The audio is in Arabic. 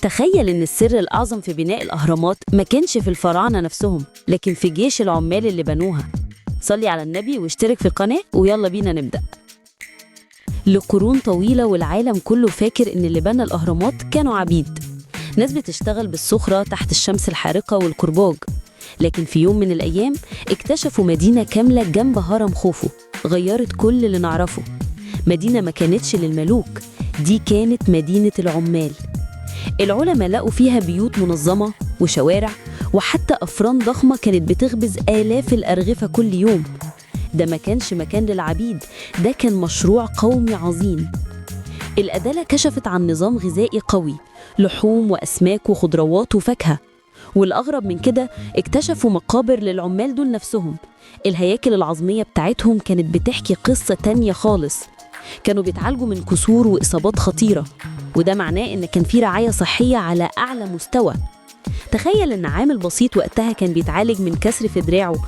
تخيل إن السر الأعظم في بناء الأهرامات ما كانش في الفراعنة نفسهم، لكن في جيش العمال اللي بنوها. صلي على النبي واشترك في القناة ويلا بينا نبدأ. لقرون طويلة والعالم كله فاكر إن اللي بنى الأهرامات كانوا عبيد، ناس بتشتغل بالصخرة تحت الشمس الحارقة والكرباج. لكن في يوم من الأيام اكتشفوا مدينة كاملة جنب هرم خوفو غيرت كل اللي نعرفه. مدينة ما كانتش للملوك، دي كانت مدينة العمال. العلماء لقوا فيها بيوت منظمة وشوارع وحتى أفران ضخمة كانت بتخبز آلاف الأرغفة كل يوم. ده ما كانش مكان للعبيد، ده كان مشروع قومي عظيم. الأدلة كشفت عن نظام غذائي قوي، لحوم وأسماك وخضروات وفاكهة. والأغرب من كده اكتشفوا مقابر للعمال دول نفسهم. الهياكل العظمية بتاعتهم كانت بتحكي قصة تانية خالص. كانوا بيتعالجوا من كسور وإصابات خطيرة، وده معناه إن كان في رعاية صحية على أعلى مستوى. تخيل إن عامل بسيط وقتها كان بيتعالج من كسر في دراعه